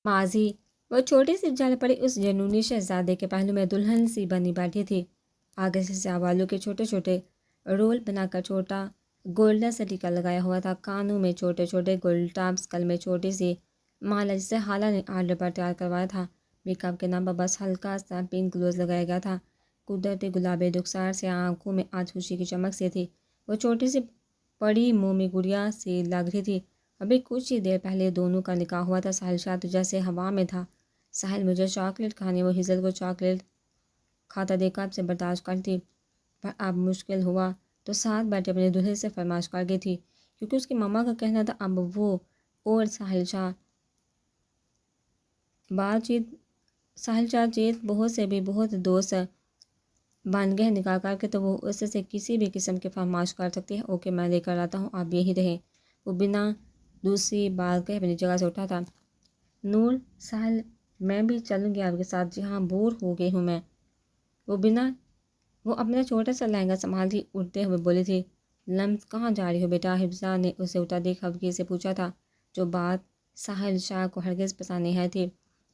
ماضی وہ چھوٹی سی جل پڑی اس جنونی شہزادے کے پہلو میں دلہن سی بنی بیٹھی تھی۔ آگے سے سیاہ بالوں کے چھوٹے چھوٹے رول بنا کر چھوٹا گولڈن سا ٹیکا لگایا ہوا تھا، کانوں میں چھوٹے چھوٹے گولڈ ٹاپس، گل میں چھوٹی سی مالا جسے حالہ نے آرڈر پر تیار کروایا تھا۔ میک اپ کے نام پر بس ہلکا سا پنک گلوز لگایا گیا تھا۔ قدرتی گلابی رخسار سے آنکھوں میں آج خوشی کی چمک سی تھی۔ وہ چھوٹی سی پڑی مومی گڑیا سی لگ رہی تھی۔ ابھی کچھ ہی دیر پہلے دونوں کا نکاح ہوا تھا۔ ساحل شاہ تو جیسے ہوا میں تھا۔ ساحل مجھے چاکلیٹ کھانی، وہ ہزل کو چاکلیٹ کھاتا دیکھا اب سے برداشت کرتی، پر اب مشکل ہوا تو ساتھ بیٹھے اپنے دلہے سے فرمائش کر گئی تھی، کیونکہ اس کی ماما کا کہنا تھا اب وہ اور ساحل شاہ جیت بہت سے بھی بہت دوست بن گئے، نکاح کر کے تو وہ اس سے کسی بھی قسم کی فرمائش کر سکتی ہے۔ اوکے میں لے کر آتا ہوں، آپ یہی رہیں۔ وہ بنا دوسری بات کہے اپنی جگہ سے اٹھا تھا۔ نور ساحل میں بھی چلوں گی آپ کے ساتھ، جی ہاں بور ہو گئی ہوں میں۔ وہ اپنا چھوٹا سا لہنگا سنبھالتی اٹھتے ہوئے بولی تھی۔ لمس کہاں جا رہی ہو بیٹا؟ حفصہ نے اسے اٹھا دیکھ خفگی سے پوچھا تھا، جو بات ساحل شاہ کو ہرگز پسند نہیں آئی تھی۔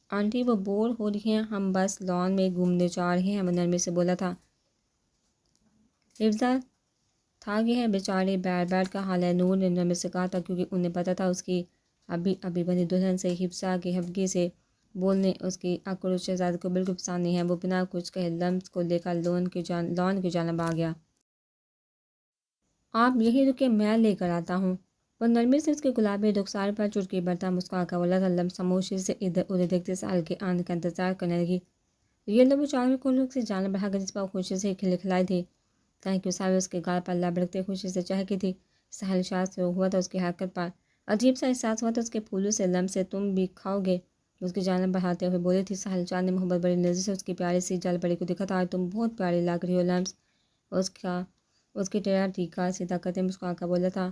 آنٹی وہ بور ہو رہی ہیں، ہم بس لان میں گھومنے جا رہے ہیں، وہ نرمی سے بولا تھا۔ حفصہ تھا کہ ہے بیچاری، بیٹھ کا حال ہے، نور نے نرمی سے کہا تھا، کیونکہ انہیں پتہ تھا اس کی ابھی بنی دلہن سے حفصہ کی خفگی سے بولنے اس کی عقل شہزادی کو بالکل پسند نہیں ہے۔ وہ بنا کچھ کہے لمس کو لے کر لان کی جانب آ گیا۔ آپ یہی رکے، میں لے کر آتا ہوں۔ وہ نرمی سے اس کے گلابی رخسار پر چٹکی برتا مسکرا کر بولا تھا۔ لمس خاموشی سے ادھر ادھر دیکھتے ساحل کے آنے کا انتظار کرنے لگی۔ یہ لوگ چاروں کو لوگ سے جانب بڑھا کر جس پر خوشی سے کھلکھلائی تھی۔ تھینک یو ساحل اس کے گال پر لبڑکتے خوشی سے چہکی تھی۔ ساحل شاہ سے ہوا تھا اس کی حرکت پر، عجیب سا احساس ہوا تھا اس کے پھولوں سے۔ لمس سے تم بھی کھاؤ گے؟ اس کی جانب بڑھاتے ہوئے بولی تھی۔ ساحل شاہ نے محبت بڑی نظر سے اس کی پیاری سی جل پری کو دیکھا تھا۔ آج تم بہت پیاری لگ رہی ہو لمس، اس کی ٹیڑھا ٹیکا سیدھا کرتے مسکرا کر بولا تھا۔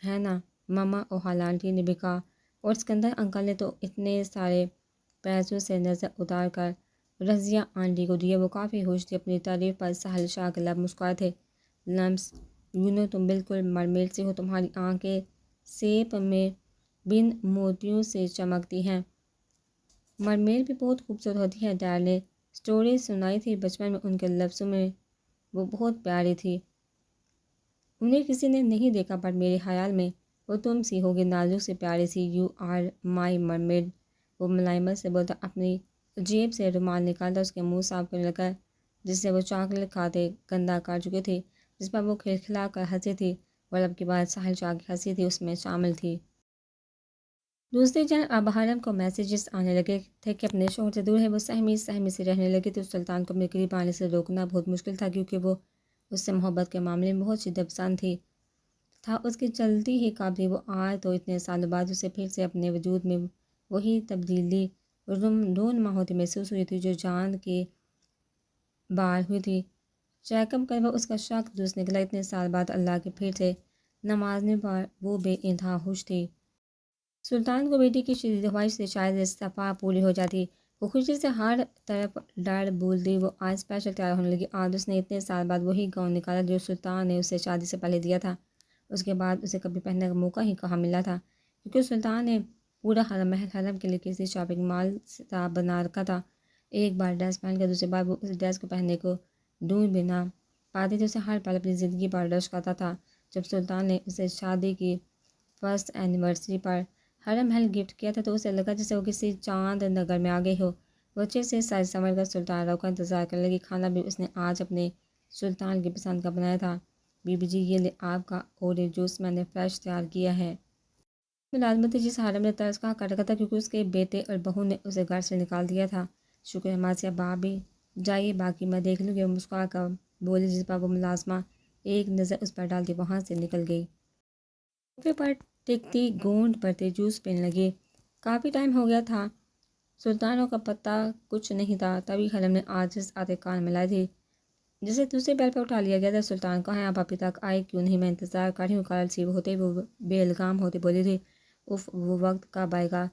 ہے نا ماما؟ اور خالہ آنٹی نے بھی کہا، اور اسکندر انکل نے تو اتنے سارے پیسوں سے نظر اتار کر رضیہ آنٹی کو دیے، وہ کافی خوش تھی۔ اپنی تعریف پر ساحل شاہ کے لب مسکرائے تھے۔ لمس یونو تم بالکل مرمیڈ سی ہو، تمہاری آنکھیں سیپ میں بن موتیوں سے چمکتی ہیں۔ مرمیڈ بھی بہت خوبصورت ہوتی ہے، ڈیڈ نے سٹوری سنائی تھی بچپن میں، ان کے لفظوں میں وہ بہت پیاری تھی۔ انہیں کسی نے نہیں دیکھا، پر میرے خیال میں وہ تم سی ہوگی، نازک سی پیاری سی۔ یو آر مائی مرمیڈ، وہ ملائمت سے بولتا، اپنی جیب سے رومال نکالتا اس کے منہ صاف کرنے لگا جس سے وہ چاکلیٹ کھاتے گندا کر چکی تھی، جس پر وہ کھلکھلا کر ہنسی تھی، اور اب کی بات ساحل شاہ کی ہنسی تھی اس میں شامل تھی۔ دوسری جان اب حرم کو میسیجز آنے لگے تھے کہ اپنے شوہر سے دور ہے، وہ سہمی سے رہنے لگی تھی۔ سلطان کو اپنے قریب آنے سے روکنا بہت مشکل تھا، کیونکہ وہ اس سے محبت کے معاملے میں بہت شدت پسند تھا اس کی چلتی ہی قابلی۔ وہ آج تو اتنے سالوں بعد اسے پھر سے اپنے وجود میں وہی تبدیلی رونما ہوتی محسوس ہوئی تھی جو جان کے بار ہوئی تھی۔ چیک اپ کر اس کا شک درست نکلا، اتنے سال بعد اللہ کے پھر سے نوازنے پر وہ بے انتہا خوش تھی۔ سلطان کو بیٹی کی شدید خواہش سے شاید استفا پوری ہو جاتی، وہ خوشی سے ہر طرف ڈر بھولتی۔ وہ آج اسپیشل تیار ہونے لگی، آج اس نے اتنے سال بعد وہی گاؤن نکالا جو سلطان نے اسے شادی سے پہلے دیا تھا۔ اس کے بعد اسے کبھی پہننے کا موقع ہی کہاں ملا تھا، کیونکہ سلطان نے پورا حرم کے لیے کسی شاپنگ مال سے بنا رکھا تھا۔ ایک بار ڈریس پہن کر دوسری بار وہ اس ڈریس کو پہننے کو ڈھونڈ بھی نہ پاتی تھی، اسے ہر پل اپنی زندگی پر رشک کرتا تھا۔ جب سلطان نے اسے شادی کی فرسٹ اینیورسری پر حرم محل گفٹ کیا تھا تو اسے لگا جیسے وہ کسی چاند نگر میں آ گئی ہو۔ وہ اچھے سے سج سنور کر سلطان رو کا انتظار کرنے لگی۔ کھانا بھی اس نے آج اپنے سلطان کی پسند کا بنایا تھا۔ بی بی جی یہ لے آپ کا اورنج جوس، میں نے فریش تیار کیا ہے۔ ملازمت تھی جس حرم نے طرز کہا کر رکھا تھا، کیونکہ اس کے بیٹے اور بہو نے اسے گھر سے نکال دیا تھا۔ شکر ہے ماسیہ، بھابھی جائیے، باقی میں دیکھ لوں گی، وہ مسکرا کر بولی، جس پر وہ ملازمہ ایک نظر اس پر ڈالتی وہاں سے نکل گئی۔ صوفے پر ٹکتی گونڈ بھرتے جوس پینے لگی۔ کافی ٹائم ہو گیا تھا، سلطانوں کا پتہ کچھ نہیں تھا، تبھی حرم نے آجز آتے کان ملائی تھی، جسے دوسرے بیل پہ اٹھا لیا گیا تھا۔ سلطان کہاں ہیں آپ؟ ابھی تک آئے کیوں نہیں؟ میں انتظار کر رہی ہوں، کال ریسیو ہوتے وہ بے الگام ہوتی بولی تھی۔ اف، وہ وقت کب آئے گا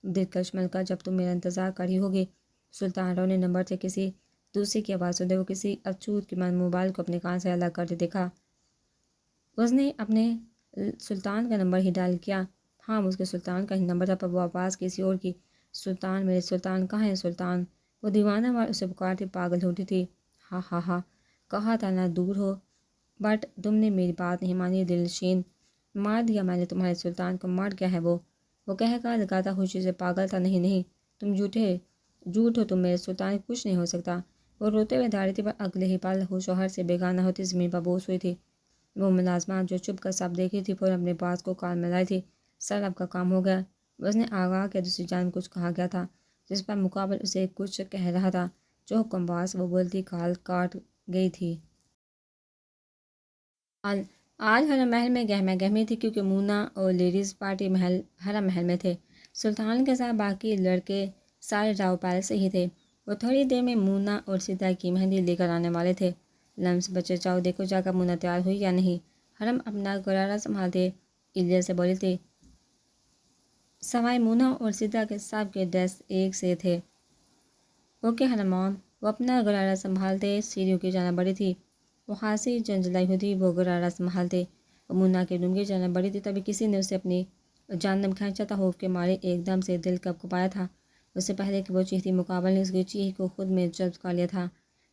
دلکش ملکہ جب تم میرا انتظار کر رہی ہوگی؟ سلطان رو نے نمبر سے کسی دوسرے کی آواز سنتے وہ کسی اچھوت کی مانند موبائل کو اپنے کان سے الگ کرتے دیکھا۔ اس نے اپنے سلطان کا نمبر ہی ڈائل کیا۔ ہاں اس کے سلطان کا ہی نمبر تھا، پر وہ آواز کسی اور کی سلطان، میرے سلطان کہاں ہے سلطان؟ وہ دیوانہ وار اسے پکارتی پاگل ہوتی تھی۔ ہاں ہاں ہاں، کہا تھا نہ دور ہو، بٹ تم نے میری بات نہیں مانی دل نشین۔ مار دیا میں نے تمہارے سلطان کو، مار گیا ہے وہ کہہ کر لگاتا خوشی سے پاگل تھا۔ نہیں نہیں، تم جھوٹ ہو تم، میرے سلطان کچھ نہیں ہو سکتا۔ وہ روتے ہوئے دھاڑی تھی، پر اگلے ہی پل وہ شوہر سے بیگانہ ہوتی زمین پر بوس ہوئی تھی۔ وہ ملازمہ جو چپ کر سب دیکھی تھی فوراً اپنے باز کو کال میں لائی تھی۔ سر اب کا کام ہو گیا۔ اس نے آگاہ کے دوسری جانب کچھ کہا گیا تھا، جس پر مقابل اسے کچھ کہہ رہا تھا۔ جو حکم باز وہ بولتی کال کاٹ گئی تھی۔ آج حرم محل میں گہما گہمی تھی، کیونکہ مونا اور لیڈیز پارٹی حرم محل میں تھے۔ سلطان کے ساتھ باقی لڑکے سارے راؤ پیلس سے ہی تھے۔ وہ تھوڑی دیر میں مونا اور سیتا کی مہندی لے کر آنے والے تھے۔ لمس بچے جاؤ دیکھو جا کر مونا تیار ہوئی یا نہیں۔ حرم اپنا غرارہ سنبھالتے الیاس سے بولی تھی۔ سوائے مونا اور سیتا کے سب کے ڈریس ایک سے تھے۔ اوکے حرمان، وہ اپنا غرارہ سنبھالتے سیڑھیوں کی جانب بڑھی تھی۔ وہ خاصی جنجلائی ہوئی، وہ غرارہ سنبھالتے وہ مونا کے روم کی جانب بڑھی تھی، تبھی کسی نے اسے اپنی جانب کھینچا تھا۔ خوف کے مارے ایک دم سے دل کپکپایا تھا۔ اس سے پہلے کہ وہ چیختی، مقابل نے اس کی چیخ کو خود میں جذب کر لیا تھا۔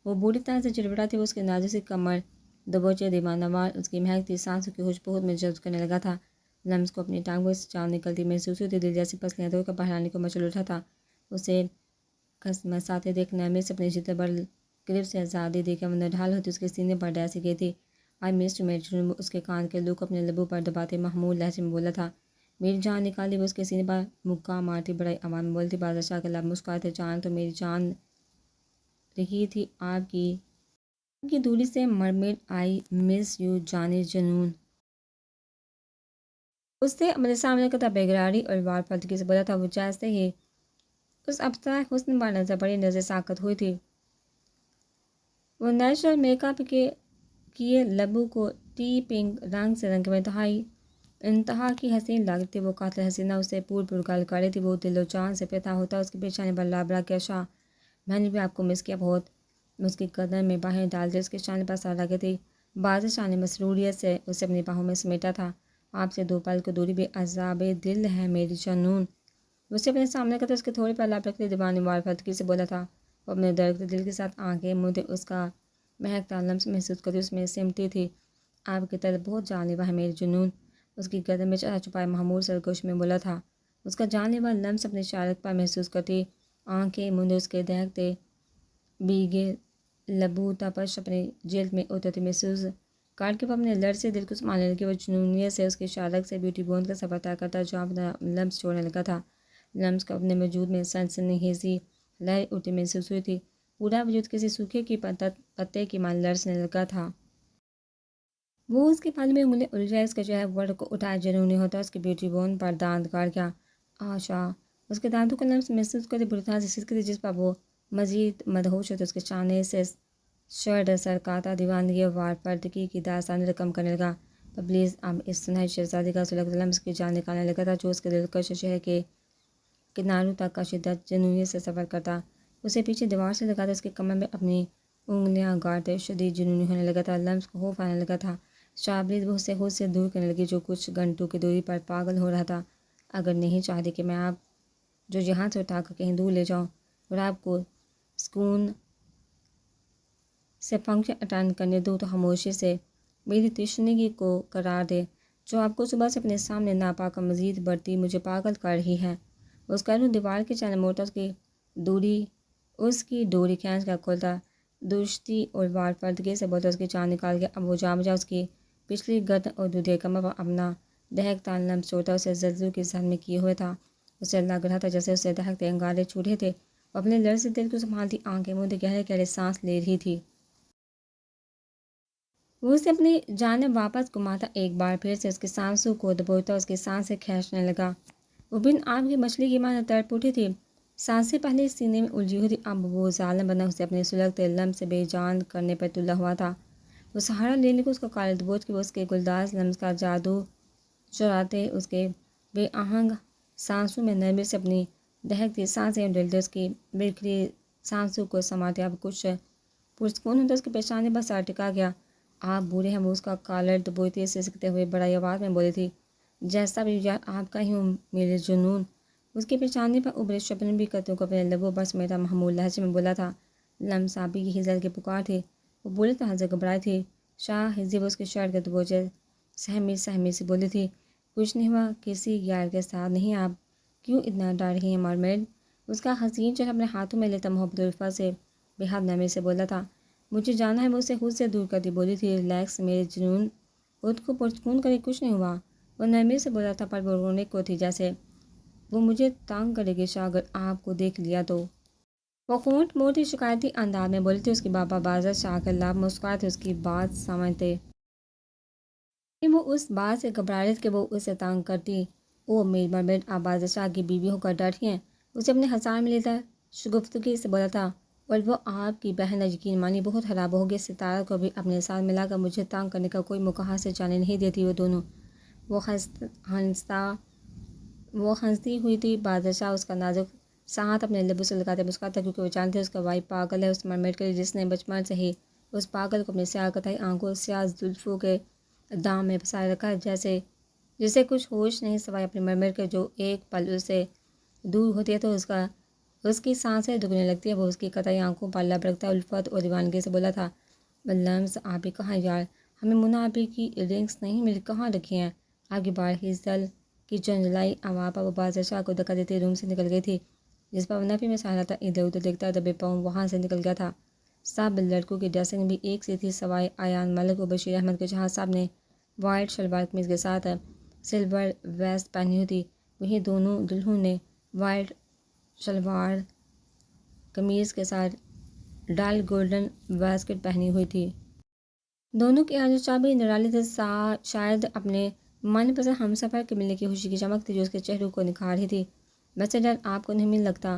وہ بری طرح سے چڑپڑا تھی، اس کی نازک سی کمر دبوچے دیوانہ وار اس کی مہکتی سانسوں کی خوشبو خود میں جذب کرنے لگا تھا۔ لمس کو اپنی ٹانگوں سے جان نکلتی محسوس ہوتی، دل جیسی پسلیاں توڑ کر بہرانے کو مچل اٹھا تھا۔ اسے کھسمساتے دیکھ نرمی سے اپنے جتنے بڑھ گرفت سے آزادی دے کر وہ نڈھال ہوتی اس کے سینے پر ڈیسی گئی تھی۔ آئی مس یو میری جنون، اس کے کان کے لو کو اپنے لبوں پر دباتے محمول لہجے میں بولا تھا۔ میری جان نکالی، وہ اس کے سینے پر مکہ مارتی بڑے آواز میں بولتی۔ بادشاہ کے لب مسکرائے تھے۔ جان تو میری جان رہی تھی آپ کی دوری سے مرمٹ، آئی مس یو جانے جنون۔ اس نے اپنے سامنے کا بےقراری اور وار پردگی سے بولا تھا۔ وہ جیسے ہی اس ابتدائی حسن پر نظر پڑی، نظر ساکت ہوئی تھی۔ وہ نیچرل میک اپ کے کیے لبوں کو ٹی پنک رنگ سے رنگ میں انتہا کی حسین لگتی۔ وہ قاتل حسینہ اسے پور گل کر رہی تھی۔ وہ دل و جان سے پیدا ہوتا اس کی پیشانی پر لابرا کیا شاہ، میں نے بھی آپ کو مس کیا بہت۔ اس کی گردن میں باہیں ڈالتے اس کے شانے پر سر لگے تھی۔ بادشاہ نے مسروریت سے اسے اپنی باہوں میں سمیٹا تھا۔ آپ سے 2 پل کی دوری بھی عذاب دل ہے میری جنون۔ اسے اپنے سامنے کرتے اس کے تھوڑے پر لپکتے دیوانی وار پردگی سے بولا تھا۔ وہ اپنے درخت دل کے ساتھ آنکھیں مودے اس کا مہکتا لمس محسوس کرتی اس میں سمٹی تھی۔ آپ کی طرف بہت جان لیوا ہے میری جنون، اس کی گردن میں چڑھا چھپائے محمول سرگوش میں بولا تھا۔ اس کا جان لیوا لمس اپنی شارت پر محسوس کرتی، آنکھیں مودے اس کے دہکتے بیگے لبوں تپش اپنی جلد میں اترتی محسوس کر کے وہ اپنے لڑ سے دل کو سنبھالنے لگی۔ وہ جنونیت سے اس کی شارک سے بیوٹی بوند کا سفر طے کرتا جہاں اپنا لمس چھوڑنے لگا تھا۔ لمس کو اپنے وجود میں سنسنی لہر اٹھتی محسوس ہوئی تھی۔ پورا وجود کسی سوکھے کی پتے کی مان لرزنے لگا تھا۔ وہ اس کے پل میں انگلیں الجھائے، اس کے چہرے ورڈ کو اٹھائے جنونی ہوتا اس کی بیوٹی بون پر دانت گاڑ گیا۔ آشا، اس کے دانتوں کو لمس محسوس کرتی بری طرح سے سسکتی، جس پر وہ مزید مدہوش ہوتے اس کے چانے سے شرڈ سرکاتا دیوانگی وار پردگی کی داستان رقم کرنے لگا۔ پر پلیز اب اس سنہری شہزادی کا سلگتا لمس کی جان نکالنے لگا تھا، جو اس کے دلکش چہرے کے کناروں تک کا شدت جنونیت سے سفر کرتا۔ اسے پیچھے دیوار سے لگاتا اس کے کمر میں اپنی انگلیاں گاڑتے شدید جنونی ہونے لگا تھا۔ لمس کو خوف آنے لگا تھا۔ شابلید وہ اسے خود سے دور کرنے لگی، جو کچھ گھنٹوں کی دوری پر پاگل ہو رہا تھا۔ اگر نہیں چاہتی کہ میں آپ جو یہاں سے اٹھا کر کہیں دور لے جاؤں اور آپ کو سکون سے فنکشن اٹینڈ کرنے دوں، تو خاموشی سے میری تشنگی کو قرار دے، جو آپ کو صبح سے اپنے سامنے نہ پا کر مزید بڑھتی مجھے پاگل کر رہی ہے۔ اس کا روح دیوار کے چانے موڑتا اس کی ڈوری کھینچ کر کھولتا، درشتی اور وار پردگی سے بولتا، اس کی جان نکال گیا۔ اب وہ جا بجا اس کی پچھلی گردن اور دودھے کمر پر اپنا دہکتا لمس چھوڑتا، اسے زلزلوں کی زد میں کیے ہوئے تھا۔ اسے لگ رہا تھا جیسے اسے دہکتے انگارے چھو رہے تھے۔ وہ اپنے لڑ سے دل کو سنبھالتی آنکھیں مودے گہرے گہرے سانس لے رہی تھی۔ وہ اسے اپنی جانب واپس گھماتا، ایک بار پھر سے اس کی سانسوں کو دبوچتا، اس کی سانسیں کھینچنے لگا۔ وہ بن آب کی مچھلی کی مانند تڑپ اٹھی تھی، سانسیں پہلے سینے میں الجھی ہوئی تھی، اب وہ ظالم بنا اسے اپنے سلگتے لمس سے بے جان کرنے پر تلا ہوا تھا۔ وہ سہارا لینے کو اس کا کالے دبوچ کے وہ اس کے گلداز لمس کا جادو چراتے اس کے بے آہنگ سانسوں میں نرمی سے اپنی دہکتی سانسیں ڈلتے اس کی بکھری سانسوں کو سماتے۔ اب کچھ پرسکون ہوتا اس کے پیشانے پر سر ٹکا گیا۔ آپ بورے ہیں، وہ اس کا کالر دبوچتی سسکتے ہوئے بڑائی آواز میں بولی تھی۔ جیسا بھی یار آپ کا ہی ہوں میرے جنون، اس کے پیشانی پر ابھرے شبنم بھی قطروں کو اپنے لبوں پر سمیٹا محمول لہجے میں بولا تھا۔ لمس آبی کی ہزل کے پکار تھے۔ وہ بولے تو حضرت گھبرائے تھے۔ شاہ ہزی وہ اس کے شرٹ کے دبوچے سہمی سے بولی تھی۔ کچھ نہیں ہوا، کسی غیر کے ساتھ نہیں، آپ کیوں اتنا ڈر رہی ہیں مرمیڈ؟ اس کا حسین چہرہ اپنے ہاتھوں میں لیتا محبت الفت سے بے حد نرمی سے بولا تھا۔ مجھے جانا ہے، وہ اسے خود سے دور کرتی بولی تھی۔ ریلیکس میرے جنون، خود کو پرسکون کرے، کچھ نہیں ہوا، وہ نرمی سے بولا تھا، پر وہ رونے کو تھی جیسے وہ مجھے تانگ کرے گی شاہ اگر آپ کو دیکھ لیا تو۔ وہ خونٹ موڑتی شکایتی انداز میں بولی تھی۔ اس کی بابا بازر شاہ کے لب مسکرائے تھے، اس کی بات سمجھتے وہ اس بات سے گھبرا رہی تھی کہ وہ اسے تانگ کرتی۔ او میری مرمیڈ، آپ بازر شاہ کی بیوی ہو کر ڈر رہی ہیں؟ اسے اپنے ہزار میں لیتا شگفتگی سے بولا تھا۔ اور وہ آپ کی بہن یقین مانی بہت خراب ہوگی، ستارہ کو بھی اپنے ساتھ ملا کر مجھے تانگ کرنے کا کوئی موقع سے جانے نہیں دیتی وہ دونوں۔ وہ ہنستی ہوئی تھی۔ بازر شاہ اس کا نازک سا ہاتھ اپنے لبوں سے لگاتے مسکراتا کیونکہ وہ جانتے اس کا بھائی پاگل ہے اس مرمیڈ کے لیے جس نے بچپن سے ہی اس پاگل کو اپنی سیاہ قطعی آنکھوں سیاہ زلفوں کے دام میں پھنسائے رکھا ہے، جسے کچھ ہوش نہیں سوائے اپنی مرمیڈ کے۔ جو ایک پل اس سے دور ہوتی ہے تو اس کی سانسیں دگنے لگتی ہے۔ وہ اس کی قطعی آنکھوں پر لب رکھتا الفت اور دیوانگی سے بولا تھا۔ لمس آبی کہاں یار، ہمیں منى آبی کی رنگس نہیں ملی، کہاں رکھی ہیں؟ آگے بار ہزل کی جنجلائی آواز پر وہ بازر شاہ کو دھکا دیتے روم سے نکل گئی تھی، جس پر نفی میں سہرا تھا ادھر ادھر دیکھتا دبے پاؤں وہاں سے نکل گیا تھا۔ سب لڑکوں کی ڈریسنگ بھی ایک سی تھی سوائے ایان ملک و بشیر احمد کے، جہاں سب نے وائٹ شلوار قمیض کے ساتھ سلور ویسٹ پہنی ہوئی تھی، وہیں دونوں دلہنوں نے وائٹ شلوار قمیض کے ساتھ ڈال گولڈن واسکٹ پہنی ہوئی تھی۔ دونوں کی آنکھیں چابی نرالی تھے، شاید اپنے من پسند ہمسفر کے ملنے کی خوشی کی چمک تھی جو اس کے چہروں کو نکھار رہی تھی۔ ویسے ڈر آپ کو نہیں لگتا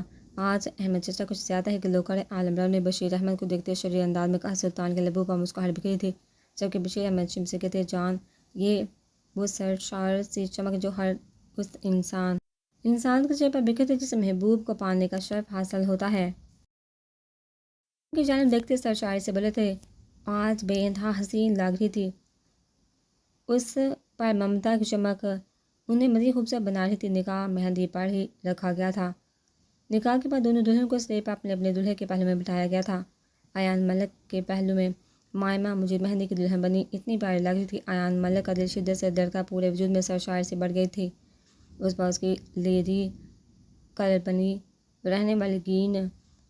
آج احمد چچا کچھ زیادہ ہی گلوکار ہے؟ عالمرو نے بشیر احمد کو دیکھتے شریر انداز میں کہا۔ سلطان کے لبوں پر مسکراہٹ بکھری تھی جبکہ بشیر احمد شمس کے تھے۔ جان یہ وہ سرشار سی چمک جو ہر اس انسان کے چہرے پر بکھرتی جسے محبوب کو پانے کا شرف حاصل ہوتا ہے۔ ان کی جانب دیکھتے سرشاری سے بولے تھے، آج بے انتہا حسین لگ رہی تھی۔ اس پر ممتا کی چمک انہیں مزید خوبصورت بنا رہی تھی۔ نکاح مہندی پر ہی رکھا گیا تھا۔ نکاح کے بعد دونوں دلہن کو سلیب پر اپنے اپنے دولہے کے پہلو میں بٹھایا گیا تھا۔ ایان ملک کے پہلو میں مائمہ مجید مہندی کی دلہن بنی، اتنی پیاری لگ رہی تھی۔ ایان ملک کا دل شدت سے دھڑکا، پورے وجود میں سرشاری سے بڑھ گئی تھی۔ اس پر اس کی لیڈی کلر بنی رہنے والی گرین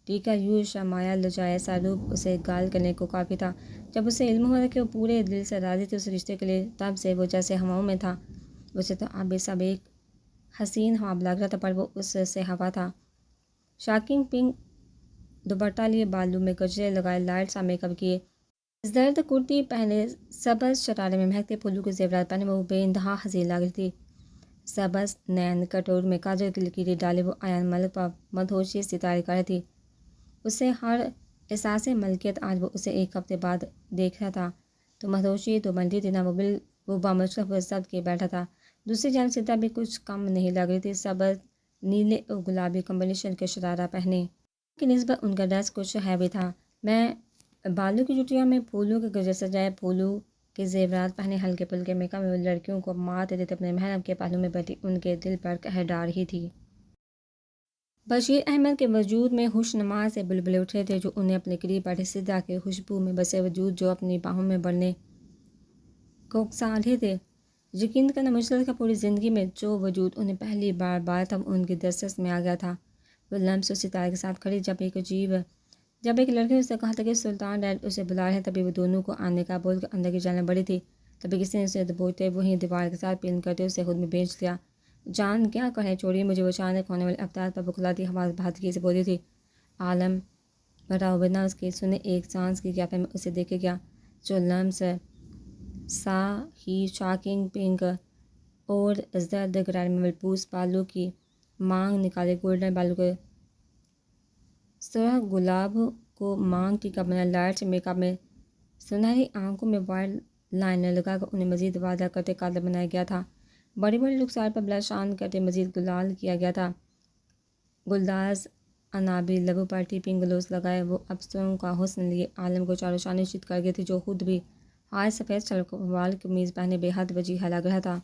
ٹی کا یوں شرمایا لجایا سا روپ اسے گال کرنے کو کافی تھا۔ جب اسے علم ہوا کہ وہ پورے دل سے راضی تھی اس رشتے کے لیے، تب سے وہ جیسے ہواؤں میں تھا۔ اسے تو اب سب ایک حسین خواب لگ رہا تھا، پر وہ اس سے ہوا تھا۔ شاکنگ پنک دوپٹہ لیے، بالوں میں گجرے لگائے، لائٹ سا میک اپ کیے، زرد کرتی پہنے، سبز شرارے میں مہکتے پھولوں کے زیورات پہنے وہ بے انتہا حسین لگ رہی تھی۔ سبز نین کٹور میں کاجل کی لکیریں ڈالے وہ ایان ملک پر مدہوشی ستارے کر رہی تھی۔ اسے ہر احساس ملکیت، آج وہ اسے ایک ہفتے بعد دیکھ رہا تھا تو مدہوشی تو بنتی تھی نہ، وہ بامشرف ضبط کے بیٹھا تھا۔ دوسری جانب سدھا بھی کچھ کم نہیں لگ رہی تھی، سبز نیلے اور گلابی کمبینیشن کے شرارہ پہنے کی نسبت ان کا ڈریس کچھ ہیوی تھا۔ میں بالوں کی چوٹیوں میں پھولوں کے گجرے سجائے، پھولوں کے زیورات پہنے، ہلکے پھلکے میک اپ میں وہ لڑکیوں کو مات دیتے اپنے محرم کے پہلو میں بیٹھی ان کے دل پر قہر ڈال رہی تھی۔ بشیر احمد کے وجود میں خوشنما سے بلبلے اٹھ رہے تھے جو انہیں اپنے قریب بیٹھے سدھا کے خوشبو میں بسے وجود جو اپنی باہوں میں بڑھنے کو اکسا رہے تھے۔ یقین کرنا مشکل تھا پوری زندگی میں جو وجود انہیں پہلی بار تب ان کی دسترس میں آ گیا تھا۔ وہ لمس اس ستارے کے ساتھ کھڑی، جب ایک لڑکی نے اسے کہا تھا کہ سلطان ڈیڈ اسے بلا رہے ہیں، تبھی وہ دونوں کو آنے کا بول کر اندر کی جانب بڑھی تھی، تبھی کسی نے اسے دبوچتے وہیں دیوار کے ساتھ پن کرتے اسے خود میں بیچ دیا۔ جان کیا کہیں چھوڑیے مجھے، وہ اچانک ہونے والے افطار پر بکھلاتی آواز بہادری سے بولی تھی۔ عالم بھرا بنا اس کے سنے ایک سانس کی قیافے میں اسے دیکھے گیا جو لمس سا ہی شاکنگ پنک اور زرد غیر ملبوس بالوں کی مانگ نکالے، گولڈن بالوں کے سرخ گلاب کو مانگ ٹیکا بنا، لائٹ سے میک اپ میں سنہری آنکھوں میں وائٹ لائنر لگا کر انہیں مزید واضح کرتے قادر بنایا گیا تھا۔ بڑی بڑی رخسار پر بلش آن کرتے مزید گلال کیا گیا تھا۔ گلداز انابی لبوں پر ٹیپنگ گلوز لگائے وہ افسروں کا حسن لیے عالم کو چاروں شانے چت کر گئی تھی، جو خود بھی آج سفید شلوار قمیض پہنے بے حد وجیحہ لگ رہا تھا۔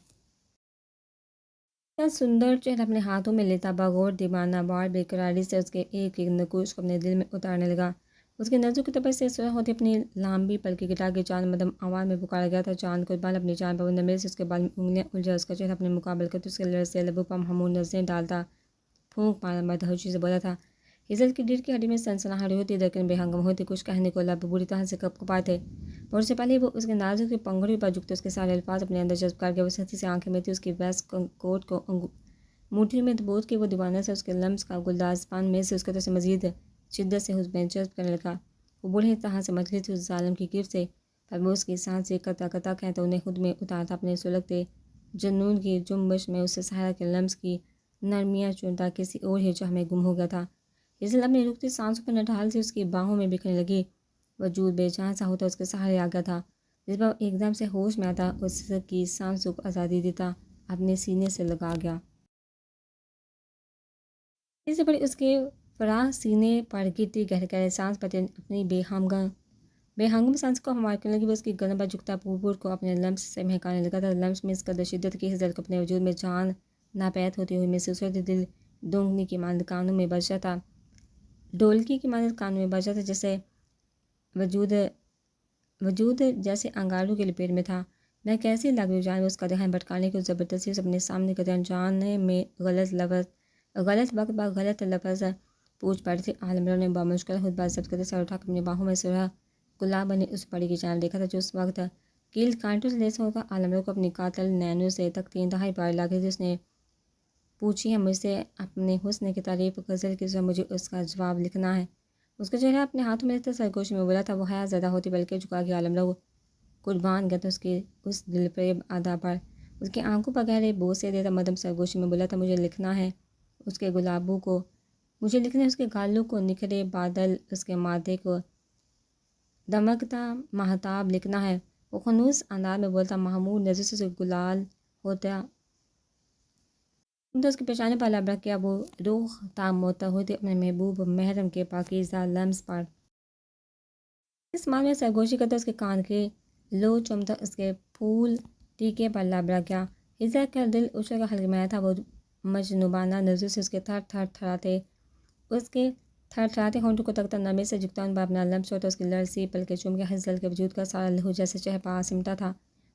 اتنا سندر چہرہ اپنے ہاتھوں میں لیتا بغور دیوانہ وار بےقراری سے اس کے ایک ایک نقوش کو اپنے دل میں اتارنے لگا۔ اس کے نظروں کی طرف سے سرخ ہوتی اپنی لامبی پلکی گٹا کے چاند مدم آواز میں پکارا گیا تھا، چاند قربان اپنی جان پر نمیر سے اس کے بال میں انگلیاں الجھا اس کا چہرہ اپنے مقابل کرتے اس کے لرزتے لبوں پر محمود نظریں ڈالتا پھونک مارا مدہوشی سے بولا تھا۔ ہزل کی ریڑھ کی ہڈی میں سنسناہٹ ہوتی، لیکن بے ہنگم ہوتی، کچھ کہنے کو لب بری طرح سے کپ کپائے تھے، اور اس سے پہلے وہ اس کے نازک کی پنگڑی پر جھکتے اس کے سارے الفاظ اپنے اندر جذب کر گیا۔ وہ سختی سے آنکھیں میتی اس کی ویسٹ کوٹ کو موٹھی میں دبوچ کے وہ دیوانہ سے اس کے لمس کا گلداز پان میں سے اس قدر سے مزید شدت سے اس میں جذب کرنے لگا۔ وہ بڑھے طرح سے مچلی تھی اس ظالم کی گرفت سے، پر وہ اس کی سانس سے قطع قطع کہتا انہیں خود میں اتارتا، اپنے سلگتے جنون کی جنبش میں اسے صحرا کے لمس کی نرمیاں چنتا کسی اور ہی جہاں میں گم ہو گیا تھا۔ ہزل اپنی رکتی سانسوں پر نڈھال سے اس کی باہوں میں بکھرنے لگی، وجود بے جان سا ہوتا اس کے سہارے آ گیا تھا، جس پر ایک دم سے ہوش میں آتا اس کی سانسوں کو آزادی دیتا اپنے سینے سے لگا گیا۔ اس سے بڑی اس کے فراخ سینے پر گرتی گہرے گہرے سانس پر اپنی بے ہنگم سانس کو ہموار کرنے لگی۔ وہ اس کی گردن پر جھکتا پور کو اپنے لمس سے مہکانے لگا تھا، لمس میں اس قدر شدت کی ہزل کو اپنے وجود میں جان ناپید ہوتی ہوئی محسوس ہوتی، دل دونگنی کی مانند کانوں میں بجتا تھا، ڈولکی کی مانند کانوں میں بجتا تھا، جیسے وجود جیسے انگاروں کے لپیٹ میں تھا۔ میں کیسی لگی جان اس کا دہن بھٹکانے کی زبردستی سے اپنے سامنے کا انجانے میں غلط وقت پر غلط لفظ پوچھ پڑی تھی۔ عالمرو نے بامشکل خود بات ضبط کرتے سر اٹھا کر اپنی باہوں میں سرخ گلاب بنی اس پری کی جانب دیکھا تھا، جو اس وقت کیل کانٹوں سے لیس ہوگا۔ عالمرو کو اپنی قاتل نینوں سے تکتی انتہائی پیاری لگ رہی تھی۔ اس نے پوچھی ہے مجھ سے اپنے حسن کی تعریف غزل کی طرح، مجھے اس کا جواب لکھنا ہے۔ اس کا چہرہ اپنے ہاتھوں میں سرگوشی میں بولا تھا، وہ حیا زدہ ہوتی بلکہ جھکا گیا۔ عالمرو قربان گیا تھا اس دل فریب ادا پر، اس کی آنکھوں پر گہرے بوسے دیتا مدم سرگوشی میں بولا تھا، مجھے لکھنا ہے اس کے گلابوں کو، مجھے لکھنا ہے اس کے گالوں کو نکھرے بادل، اس کے ماتھے کو دمکتا مہتاب لکھنا ہے۔ وہ خنوس انداز میں بولتا، محمود نظر سے گلال ہوتا اس کے پیشانے پر لب رکھ کیا، وہ روح تام موتا ہوتی اپنے محبوب محرم کے پاکیزہ لمس پر اس مان میں سرگوشی کرتا، اس کے کان کے لو چمتا، اس کے پھول ٹیکے پر لب رکھ گیا۔ ہزل کا دل اچھل کا ہلک مایا تھا، وہ مجنونانہ نظر سے اس کے تھر تھراتے ہونٹوں کو تکتا، نرمی سے جھکتا ان پر اپنا لمس ہوتا، اس کی لرزی پلکیں چوم کے ہزل کے وجود کا سارا لہو جیسے چہپا سمٹا تھا۔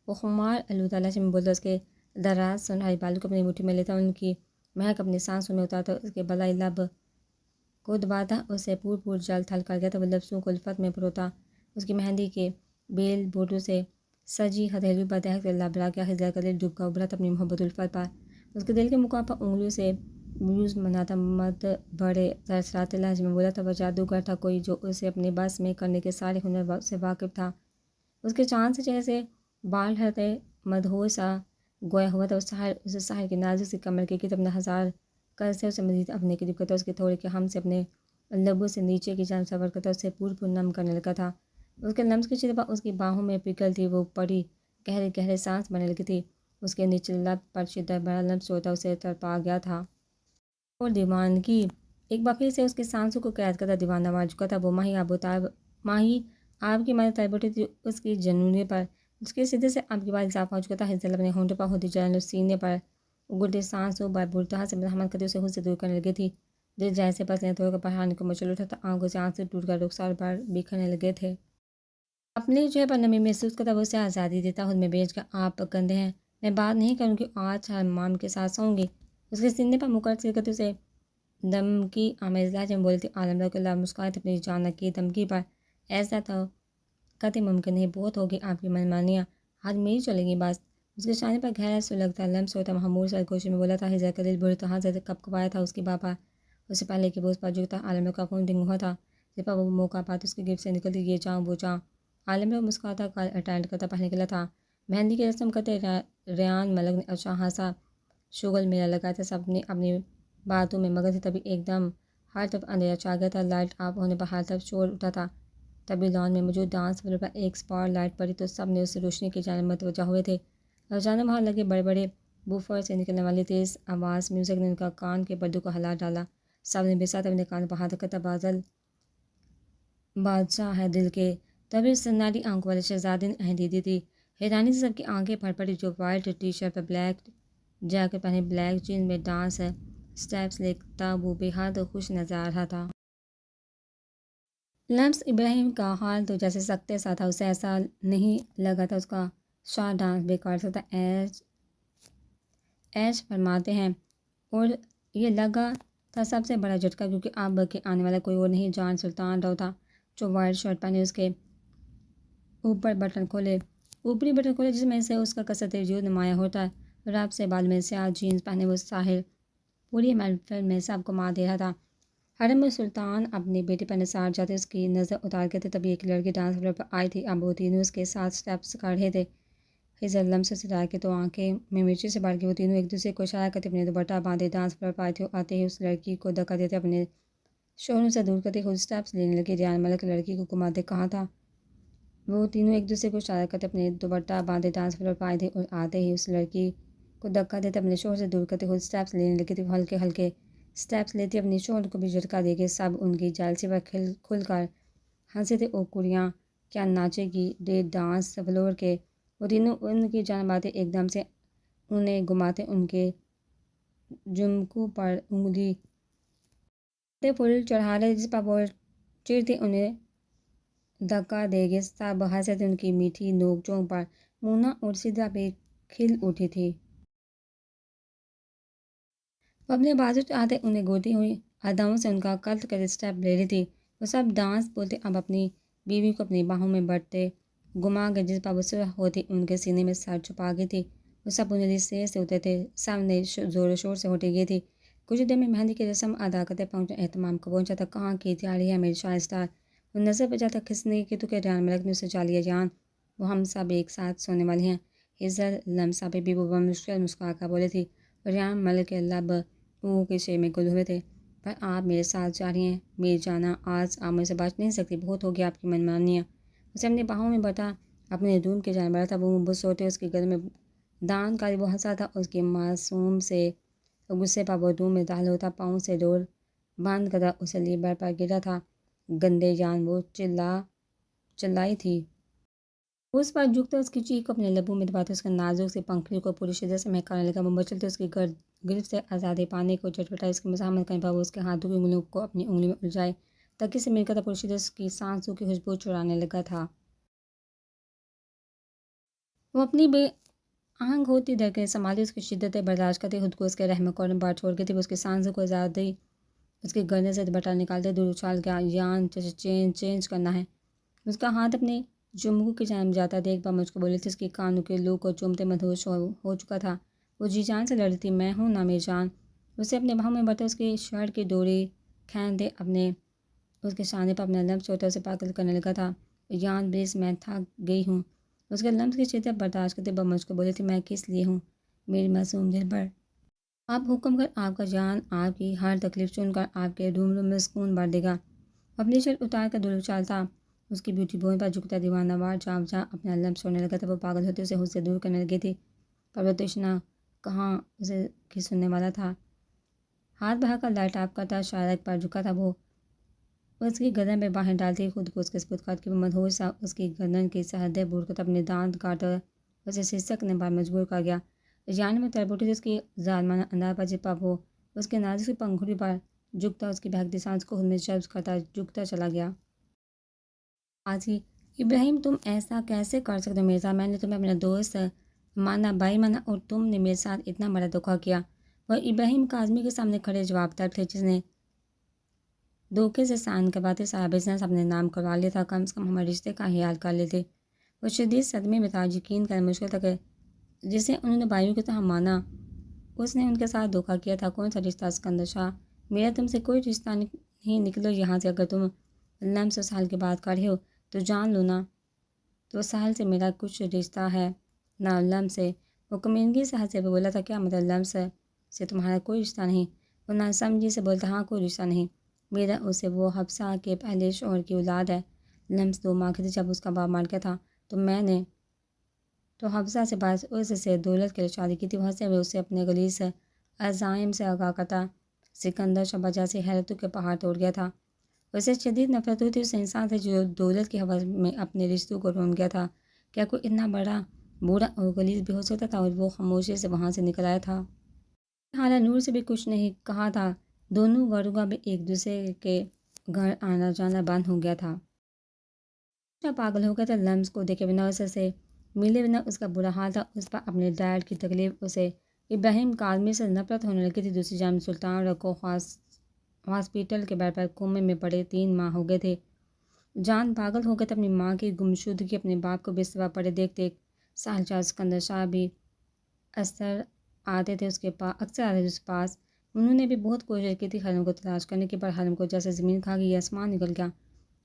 وہ خمار آلودہ لہجے میں بولتا، اس کے دراز سنہری بالوں کو اپنی مٹھی میں لیتا، ان کی مہک اپنی سانسوں میں اتارتا، اس کے بلائی لب کو دباتا، اسے پور جل تھل کر گیا تھا، وہ لفظوں کو الفت میں پروتا، اس کی مہندی کے بیل بوٹوں سے سجی ہتھیلیوں پر دہکتے لب رکھ گیا۔ ہزل کا دل ڈوب کر ابھرا تھا اپنی محبت الفت پر، اس کے دل کے مقام پر انگلیوں سے بیوز مناتا، مد بڑے سرسراتے لہجے میں بولا تھا، وہ جادوگر تھا کوئی جو اسے اپنے بس میں کرنے کے سارے ہنر سے واقف تھا۔ اس کے چاند سے چہرے سے بال ہٹے مدہوش سا گویا ہوا تھا، اسے ساحل کی نازک سی کمر کے گرد اپنا ہزار کر سے اسے مزید اپنے قریب کرتا، اس کے تھوڑے کے ہم سے اپنے لبوں سے نیچے کی جانب سفر کرتا، اسے پور نم کرنے لگا تھا۔ اس کے لمس کی شدت اس کی باہوں میں پگھلتی وہ پڑی گہرے گہرے سانس بننے لگی تھی، اس کے نیچے لب پر شدت بڑا لمس ہوتا اسے تڑپا گیا تھا۔ اور دیوانگی ایک بار پھر سے اس کی سانسوں کو قید کرتا دیوانہ وار چکا تھا، وہ ماہی آب کی مانند تڑپ اٹھی تھی اس کی جنونی پر، اس کی شدت سے اب کی بار اضافہ ہو چکا تھا۔ ہزل اپنے ہونٹوں پر ہوتی جلن اس سینے پر اگلتی سانسوں پر بری طرح سے مزاحمت کرتی اسے خود سے دور کرنے لگی تھی، دل جیسے پسلیاں توڑ کر بڑھانے کو مچل اٹھا تھا، آنکھوں سے آنسو ٹوٹ کر رخسار پر بکھرنے لگے تھے۔ اپنے چہرے پر نمی محسوس کرتا وہ اسے آزادی دیتا، خود میں بیچ کر آپ گندے ہیں، میں بات نہیں کروں گی، آج ہر مام کے ساتھ سوؤں گی۔ اس کے سینے پر مکر سے کرتے اسے دھمکی آمیز لہجے میں بولتی۔ عالمرو کے لب مسکرائے تھے اپنی جانب کی دھمکی پر، ایسا تو قطعی ممکن نہیں، بہت ہوگی آپ کی منمانیاں، آج میری چلے گی بس۔ اس کے شانے پر گہرا سلگتا لمس ہوتا محمود سرگوشی میں بولا تھا۔ ہزل کا دل بری طرح سے کپ کپایا تھا اس کی بات پر، اس سے پہلے کہ وہ اس پر جھکتا عالمرو کا خون ڈنگ ہوا تھا، جس پر وہ موقع پاتے اس کی گرفت سے نکلتی یہ چاہ وہ چاہ۔ عالمرو مسکراتا کال اٹینڈ کرتا باہر نکلا تھا، مہندی کی رسم کرتے ریان ملک نے اچھا خاصا شغل میلہ لگایا تھا، سب نے اپنی باتوں میں مگن تھے، تبھی ایک دم ہر طرف اندھیرا چھا گیا تھا، لائٹ آف ہونے پر ہر طرف شور اٹھا تھا، تبھی لان میں موجود ڈانس فلور پر ایک اسپاٹ لائٹ پڑی تو سب نے اس روشنی کی جانب متوجہ ہوئے تھے، اور اچانک وہاں لگے بڑے بڑے بوفر سے نکلنے والی تیز آواز میوزک نے ان کا کان کے پردوں کو ہلا ڈالا، سب نے بے ساتھ اپنے کان پر ہاتھ رکھا تھا، بادشاہ ہے دل کے، تبھی سنہری آنکھوں والے شہزادے نے آہیں دے دی تھی، حیرانی سے سب کی آنکھیں پھٹ پڑی، جو وائٹ ٹی شرٹ پر بلیک جیکٹ پہنے بلیک جینس میں ڈانس اسٹیپس لیتا وہ بے حد خوش نظر آ رہا تھا۔ لمس ابراہیم کا حال تو جیسے سکتے سا تھا، اسے ایسا نہیں لگا تھا اس کا شاہ ڈانس بیکار تھا۔ ایش فرماتے ہیں، اور یہ لگا تھا سب سے بڑا جھٹکا، کیونکہ اب کے آنے والا کوئی اور نہیں جان سلطان راؤ تھا، جو وائٹ شرٹ پہنے اس کے اوپری بٹن کھولے جس میں سے اس کا کثرت وجود نمایاں ہوتا ہے، رب سے بال میں سیاہ جینس پہنے وہ ساحل پوری محفل میں سب کو مار دے رہا تھا۔ حرم السلطان اپنی بیٹی پر نثار جاتے اس کی نظر اتار کے تھے، تبھی ایک لڑکی ڈانس فلور پر آئی تھی۔ اب وہ تینوں اس کے ساتھ اسٹیپس کر رہے تھے۔ خضر لمس سے ڈر کے تو آنکھیں میں مرچی سے بڑھ گئی۔ وہ تینوں ایک دوسرے کو اشارہ کرتے اپنے دوپٹہ باندھے ڈانس فلور پر آئے تھے۔ آتے ہی اس لڑکی کو دھکا دیتے اپنے شوہروں سے دور کرتے خود اسٹیپس لینے لگے۔ ریان ملک لڑکی کو گھماتے کہا تھا۔ وہ تینوں ایک دوسرے کو اشارہ کرتے اپنے دوپٹہ باندھے ڈانس فلور پر آئے تھے، اور آتے ہی اس لڑکی کو دھکا دیتے اپنے شوہر سے دور کرتے خود اسٹیپس لینے لگی تھی۔ وہ ہلکے ہلکے اسٹیپس لیتی اپنی شوہر کو بھی جھٹکا دے کے سب ان کی جالسی پر کھل کر ہنسے تھے۔ او کڑیاں کیا ناچے گی ڈے ڈانس فلور کے۔ وہ تینوں ان کی جانب آتے ایک دم سے انہیں گھماتے ان کے جمکوں پر انگلی پھول چڑھا رہے جس پر وہ چڑھتے انہیں دھکا دے گے۔ سب ہنسے تھے ان کی میٹھی نوک چونک پر۔ مونا اور سدرا بھی کھل اٹھی تھی۔ وہ اپنے بازو چاہتے انہیں گھورتی ہوئی اداؤں سے ان کا قتل کرتے اسٹیپ لے رہی تھی۔ وہ سب ڈانس بولتے اب اپنی بیوی کو اپنی باہوں میں بڑھتے گھما گئے جس پر وہ سرخ ہوتی ان کے سینے میں سر چھپا گئی تھی۔ وہ سب انہیں سیر سے اترے تھے، سب نے زور و شور سے ہوٹی گئی تھی۔ کچھ دیر میں مہندی کی رسم ادا کرتے اہتمام کا پہنچا تھا۔ کہاں کی تیاری ہے میری شاہ اسٹار؟ وہ نظر بچا تھا کھسنے کی تو کہ ریان ملک نے اسے چا لیا۔ جان وہ ہم سب ایک ساتھ سونے والے ہیں۔ خضر لمسا پہ بھی وہ بمشکل مسکرا کر بولے تھی، اور ریان ملک کے لب کے شیر میں گل ہوئے تھے۔ پر آپ میرے ساتھ جا رہی ہیں میری جانا، آج آپ مجھ سے بچ نہیں سکتی، بہت ہو گیا آپ کی منمانیاں۔ اسے اپنی باہوں میں بٹا اپنے روم کے جانب بڑھا تھا۔ وہ مبوس ہوتے اس کی گرد میں دان کاری وہ ہنسا تھا، اس کی معصوم سے غصے پر وہ روم میں داخل ہوتا، پاؤں سے ڈور بند کرتا اسے لیے بیڈ پر گرا تھا۔ گندے جان وہ چلائی تھی۔ اس پر جھکتا اس کی چیخ کو اپنے لبوں میں دباتا اس کے نازک سے پنکھڑیوں کو پوری شدت سے مہکانے لگا۔ وہ مچلتے اس کی گرفت سے آزادی پانے کو چٹپٹا اس کی مزاحمت کرنے پر وہ اس کے ہاتھوں کی انگلیوں کو اپنی انگلی میں الجھائے تکیے سے مل کر تھا، پوری شدت اس کی سانسوں کی خوشبو چرانے لگا تھا۔ وہ اپنی بے آہنگ ہوتی دھڑکنیں سنبھالتی اس کی شدت برداشت کرتی خود کو اس کے رحم کورم پر چھوڑ گئی تھی۔ وہ اس کی سانسوں کو آزادی اس کی گردن سے دوپٹہ نکالتے دور اچھال گیا۔ یان چینج کرنا ہے۔ اس کا ہاتھ اپنے جمگو کی جانب جاتا دیکھ پر مجھ کو بولی تھی، اس کی کانوں کے لو کو چومتے مدہوش ہو چکا تھا۔ وہ جی جان سے لڑ رہی تھی، میں ہوں نا میری جان۔ اسے اپنے باہوں میں بڑھتے اس کی شرٹ کی ڈوری کھینچتے اس کے شانے پر اپنا لمس چھوڑتا اسے پاگل کرنے لگا تھا۔ یان پلیز میں تھک گئی ہوں۔ اس کے لمس کی شدت برداشت کرتے پر مجھ کو بولی تھی، میں کس لیے ہوں میری معصوم دل پر؟ آپ حکم کر آپ کا جان آپ کی ہر تکلیف چن کر آپ کے روم میں سکون بھر دے گا۔ اپنی شرٹ اتار کر دل اچھالتا اس کی بیوٹی بون پر جھکتا دیوانہ وار جا اپنا لمس چھوڑنے لگا تھا۔ وہ پاگل ہوتے اسے خود سے دور کرنے لگی تھی، پر وہ تشنا کہاں اسے کی سننے والا تھا۔ ہاتھ بڑھا کر لائٹ آف کرتا شارک پر جھکا تھا، وہ اس کی گردن میں باہیں ڈالتی خود کو اس کے سپرد کر کے وہ مدہوش سا اس کی گردن کی سرحدیں بوڑھ کر اپنے دانت کاٹ کر اسے سسکنے پر مجبور کر گیا۔ جان میں تڑپ اٹھی تھی اس کی ظالمانہ انداز پر جس پر وہ اس کے نازک سی پنکھڑی پر جھکتا اس کی بہکتی سانس کو خود میں جذب کرتا جھکتا چلا گیا۔ آجی ابراہیم تم ایسا کیسے کر سکتے ہو میرے ساتھ؟ میں نے تمہیں اپنا دوست مانا، بھائی مانا، اور تم نے میرے ساتھ اتنا بڑا دھوکہ کیا۔ وہ ابراہیم کاظمی کے سامنے کھڑے جواب طلب تھے، جس نے دھوکے سے سائن کرواتے سارا بزنس اپنے نام کروا لیا تھا۔ کم سے کم ہمارے رشتے کا خیال کر لیتے۔ وہ شدید صدمے میں تھا، یقین کرنا مشکل تھا کہ جسے انہوں نے بھائیوں کی طرح مانا اس نے ان کے ساتھ دھوکہ کیا تھا۔ کون سا رشتہ اسکندر شاہ؟ میرا تم سے کوئی رشتہ نہیں، نکلو یہاں سے۔ اگر تم لمس و ساحل کی بات کر رہے ہو تو جان لو نا، تو ساحل سے میرا کچھ رشتہ ہے نہ لمس سے۔ وہ کمینگی سے ہنسے ہوئے بولا تھا، کیا مطلب لمس سے تمہارا کوئی رشتہ نہیں؟ وہ ناسمجھی سے بولتا، ہاں کوئی رشتہ نہیں میرا اس سے، وہ حفصہ کے پہلے شوہر کی اولاد ہے۔ لمس 2 ماہ کی تھی جب اس کا باپ مر گیا تھا، تو میں نے تو حفصہ سے بس اس سے دولت کے لیے شادی کی تھی۔ وہ ہنسے ہوئے اسے اپنے غلیظ عزائم سے آگاہ کرتا سکندر شاہ وجہ سے حیرتوں کے پہاڑ توڑ گیا تھا۔ اسے شدید نفرت ہوئی تھی اس انسان سے جو دولت کی حوث میں اپنے رشتوں کو رون گیا تھا۔ کیا کوئی اتنا بڑا بوڑھا اور غلیظ بھی ہو سکتا تھا اور وہ خاموشی سے وہاں سے نکل آیا تھا۔ حالہ نور سے بھی کچھ نہیں کہا تھا، دونوں گھروں بھی ایک دوسرے کے گھر آنا جانا بند ہو گیا تھا۔ پاگل ہو گیا تھا لمس کو دیکھے بنا، اسے سے ملے بنا، اس کا برا حال تھا، اس پر اپنے ڈیڈ کی تکلیف، اسے ابراہیم کاظمی سے نفرت ہونے لگی تھی۔ دوسری جانب سلطان رکو ہاسپٹل کے بیڈ پر کومے میں پڑے 3 ماہ ہو گئے تھے۔ جان پاگل ہو گئے تھے اپنی ماں کی گمشدگی، اپنے باپ کو بستر پر پڑے دیکھتے۔ سالچار سکندر شاہ بھی اکثر آتے تھے اس کے پاس۔ انہوں نے بھی بہت کوشش کی تھی حرم کو تلاش کرنے کی، پر حرم کو جیسے زمین کھا گئی، آسمان نکل گیا۔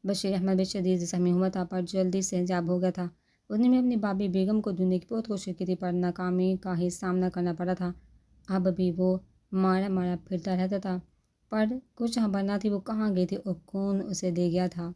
بشیر احمد بھی شدید زخمی ہوا تھا پر جلدی سے حجاب ہو گیا تھا۔ اس نے بھی اپنی بابی بیگم کو ڈھونڈنے کی بہت کوشش کی تھی پر ناکامی کا ہی سامنا کرنا پڑا تھا۔ اب بھی وہ مارا پھرتا رہتا تھا پر کچھ خبر نہ تھی وہ کہاں گئی تھی اور کون اسے لے گیا تھا۔